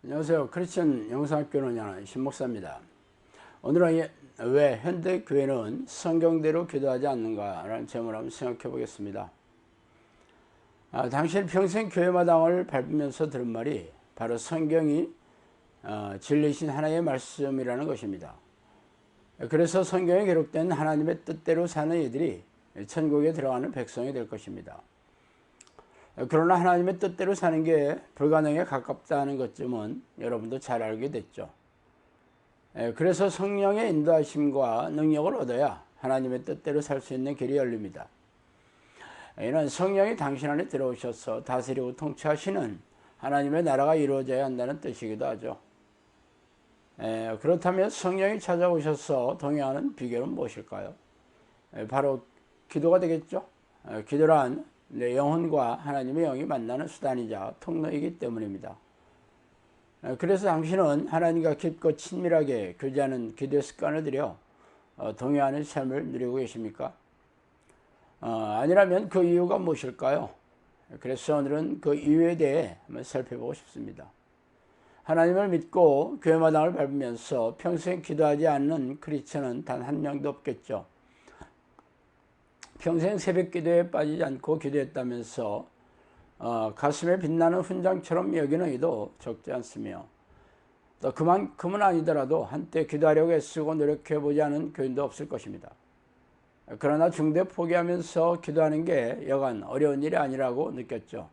안녕하세요. 크리스천 영상학교를 운영하는 신목사입니다. 오늘은 왜 현대 교회는 성경대로 기도하지 않는가라는 제목을 한번 생각해 보겠습니다. 당신 평생 교회마당을 밟으면서 들은 말이 바로 성경이 진리신 하나님의 말씀이라는 것입니다. 그래서 성경에 기록된 하나님의 뜻대로 사는 이들이 천국에 들어가는 백성이 될 것입니다. 그러나 하나님의 뜻대로 사는 게 불가능에 가깝다는 것쯤은 여러분도 잘 알게 됐죠. 그래서 성령의 인도하심과 능력을 얻어야 하나님의 뜻대로 살 수 있는 길이 열립니다. 이는 성령이 당신 안에 들어오셔서 다스리고 통치하시는 하나님의 나라가 이루어져야 한다는 뜻이기도 하죠. 그렇다면 성령이 찾아오셔서 동행하는 비결은 무엇일까요? 바로 기도가 되겠죠. 기도란 내 영혼과 하나님의 영이 만나는 수단이자 통로이기 때문입니다. 그래서 당신은 하나님과 깊고 친밀하게 교제하는 기도의 습관을 들여 동행하는 삶을 누리고 계십니까? 아니라면 그 이유가 무엇일까요? 그래서 오늘은 그 이유에 대해 한번 살펴보고 싶습니다. 하나님을 믿고 교회마당을 밟으면서 평생 기도하지 않는 크리스천은 단 한 명도 없겠죠. 평생 새벽 기도에 빠지지 않고 기도했다면서 가슴에 빛나는 훈장처럼 여기는 이도 적지 않으며 또 그만큼은 아니더라도 한때 기도하려고 애쓰고 노력해보지 않은 교인도 없을 것입니다. 그러나 중도에 포기하면서 기도하는 게 여간 어려운 일이 아니라고 느꼈죠.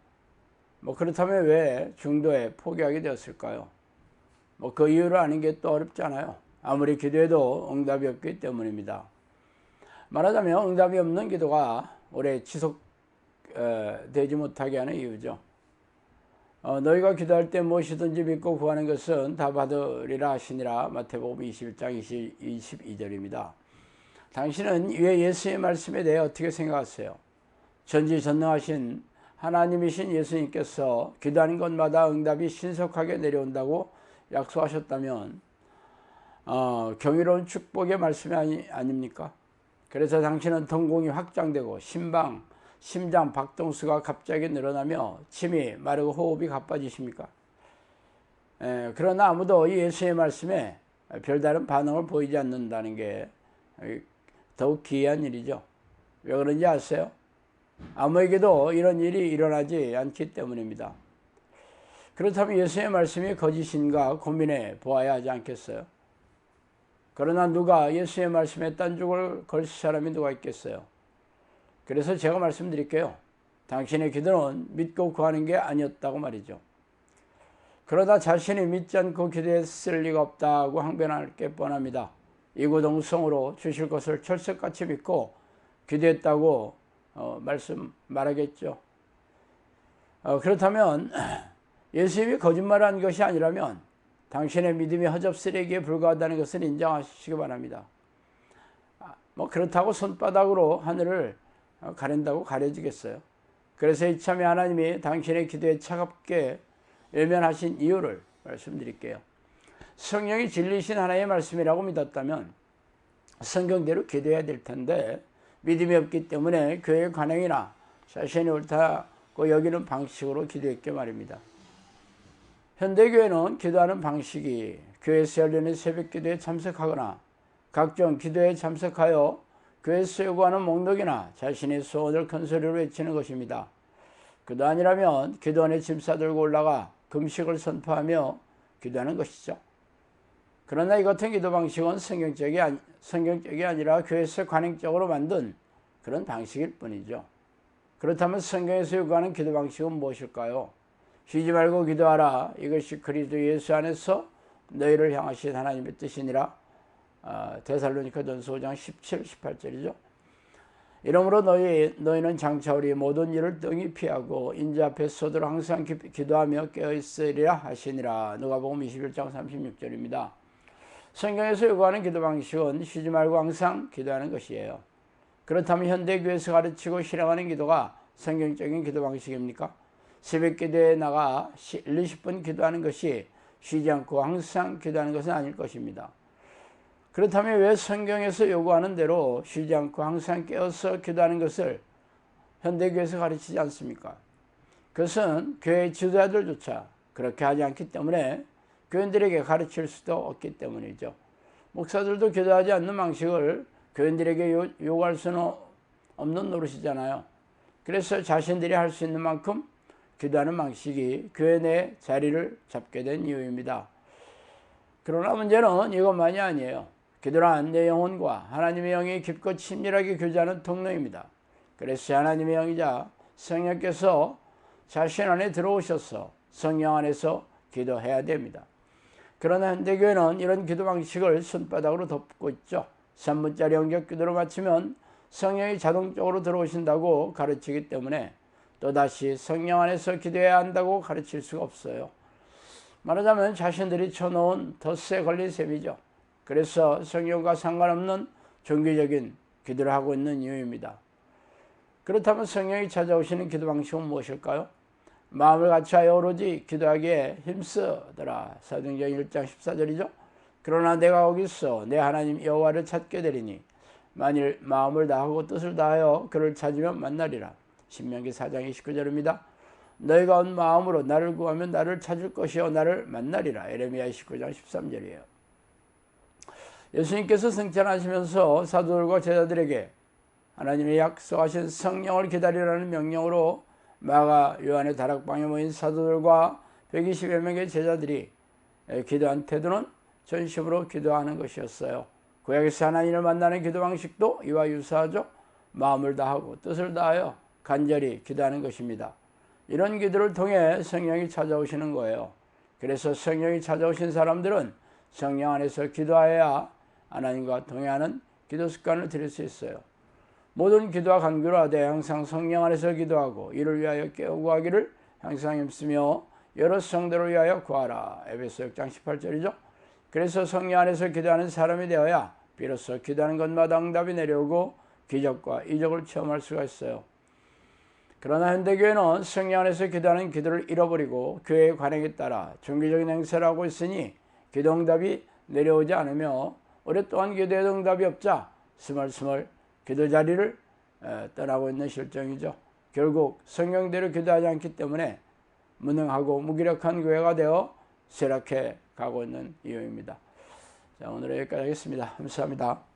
그렇다면 왜 중도에 포기하게 되었을까요? 그 이유를 아는 게 또 어렵잖아요. 아무리 기도해도 응답이 없기 때문입니다. 말하자면 응답이 없는 기도가 오래 지속되지 못하게 하는 이유죠. 너희가 기도할 때 무엇이든지 믿고 구하는 것은 다 받으리라 하시니라. 마태복음 21장 22절입니다. 당신은 왜 예수의 말씀에 대해 어떻게 생각하세요? 전지전능하신 하나님이신 예수님께서 기도하는 것마다 응답이 신속하게 내려온다고 약속하셨다면 경이로운 축복의 말씀이 아닙니까? 그래서 당신은 동공이 확장되고 심장 박동수가 갑자기 늘어나며 침이 마르고 호흡이 가빠지십니까? 그러나 아무도 예수의 말씀에 별다른 반응을 보이지 않는다는 게 더욱 기이한 일이죠. 왜 그런지 아세요? 아무에게도 이런 일이 일어나지 않기 때문입니다. 그렇다면 예수의 말씀이 거짓인가 고민해 보아야 하지 않겠어요? 그러나 누가 예수의 말씀에 딴죽을 걸 사람이 누가 있겠어요? 그래서 제가 말씀드릴게요. 당신의 기도는 믿고 구하는 게 아니었다고 말이죠. 그러다 자신이 믿지 않고 기도했을 리가 없다고 항변할 게 뻔합니다. 이구동성으로 주실 것을 철석같이 믿고 기도했다고 말하겠죠. 그렇다면 예수님이 거짓말한 것이 아니라면 당신의 믿음이 허접쓰레기에 불과하다는 것을 인정하시기 바랍니다. 그렇다고 손바닥으로 하늘을 가린다고 가려지겠어요? 그래서 이참에 하나님이 당신의 기도에 차갑게 외면하신 이유를 말씀드릴게요. 성령이 진리신 하나님의 말씀이라고 믿었다면 성경대로 기도해야 될 텐데 믿음이 없기 때문에 교회의 관행이나 자신이 옳다고 여기는 방식으로 기도했게 말입니다. 현대교회는 기도하는 방식이 교회에서 열리는 새벽기도에 참석하거나 각종 기도에 참석하여 교회에서 요구하는 목록이나 자신의 소원을 큰 소리로 외치는 것입니다. 그도 아니라면 기도원에 짐 싸들고 올라가 금식을 선포하며 기도하는 것이죠. 그러나 이 같은 기도 방식은 성경적이 아니라 교회에서 관행적으로 만든 그런 방식일 뿐이죠. 그렇다면 성경에서 요구하는 기도 방식은 무엇일까요? 쉬지 말고 기도하라. 이것이 그리스도 예수 안에서 너희를 향하신 하나님의 뜻이니라. 데살로니가전서 5장 17, 18절이죠. 이러므로 너희는 장차 우리의 모든 일을 등이 피하고 인자 앞에 서도록 항상 기도하며 깨어있으리라 하시니라. 누가복음 21장 36절입니다. 성경에서 요구하는 기도 방식은 쉬지 말고 항상 기도하는 것이에요. 그렇다면 현대교회에서 가르치고 실행하는 기도가 성경적인 기도 방식입니까? 새벽 기도에 나가 1, 20분 기도하는 것이 쉬지 않고 항상 기도하는 것은 아닐 것입니다. 그렇다면 왜 성경에서 요구하는 대로 쉬지 않고 항상 깨어서 기도하는 것을 현대교회에서 가르치지 않습니까? 그것은 교회 지도자들조차 그렇게 하지 않기 때문에 교인들에게 가르칠 수도 없기 때문이죠. 목사들도 기도하지 않는 방식을 교인들에게 요구할 수는 없는 노릇이잖아요. 그래서 자신들이 할 수 있는 만큼 기도하는 방식이 교회 내 자리를 잡게 된 이유입니다. 그러나 문제는 이것만이 아니에요. 기도란 내 영혼과 하나님의 영이 깊고 친밀하게 교제하는 통로입니다. 그래서 하나님의 영이자 성령께서 자신 안에 들어오셔서 성령 안에서 기도해야 됩니다. 그러나 현대교회는 이런 기도 방식을 손바닥으로 덮고 있죠. 3분짜리 영적 기도를 마치면 성령이 자동적으로 들어오신다고 가르치기 때문에 또다시 성령 안에서 기도해야 한다고 가르칠 수가 없어요. 말하자면 자신들이 쳐놓은 덫에 걸린 셈이죠. 그래서 성령과 상관없는 종교적인 기도를 하고 있는 이유입니다. 그렇다면 성령이 찾아오시는 기도 방식은 무엇일까요? 마음을 같이하여 오로지 기도하기에 힘쓰더라. 사도행전 1장 14절이죠. 그러나 내가 거기서 내 하나님 여호와를 찾게 되리니 만일 마음을 다하고 뜻을 다하여 그를 찾으면 만나리라. 신명기 4장 29절입니다. 너희가 온 마음으로 나를 구하면 나를 찾을 것이요 나를 만나리라. 에레미야 29장 13절이에요. 예수님께서 승천하시면서 사도들과 제자들에게 하나님의 약속하신 성령을 기다리라는 명령으로 마가 요한의 다락방에 모인 사도들과 120여 명의 제자들이 기도한 태도는 전심으로 기도하는 것이었어요. 구약에서 하나님을 만나는 기도 방식도 이와 유사하죠. 마음을 다하고 뜻을 다하여 간절히 기도하는 것입니다. 이런 기도를 통해 성령이 찾아오시는 거예요. 그래서 성령이 찾아오신 사람들은 성령 안에서 기도하여야 하나님과 동행하는 기도 습관을 들일 수 있어요. 모든 기도와 간구를 하되 항상 성령 안에서 기도하고 이를 위하여 깨우고 하기를 항상 힘쓰며 여러 성도를 위하여 구하라. 에베소 6장 18절이죠. 그래서 성령 안에서 기도하는 사람이 되어야 비로소 기도하는 것마다 응답이 내려오고 기적과 이적을 체험할 수가 있어요. 그러나 현대교회는 성령 안에서 기도하는 기도를 잃어버리고 교회의 관행에 따라 종교적인 행세를 하고 있으니 기도 응답이 내려오지 않으며 오랫동안 기도해도 응답이 없자 스멀스멀 기도 자리를 떠나고 있는 실정이죠. 결국 성령대로 기도하지 않기 때문에 무능하고 무기력한 교회가 되어 쇠락해 가고 있는 이유입니다. 자, 오늘 여기까지 하겠습니다. 감사합니다.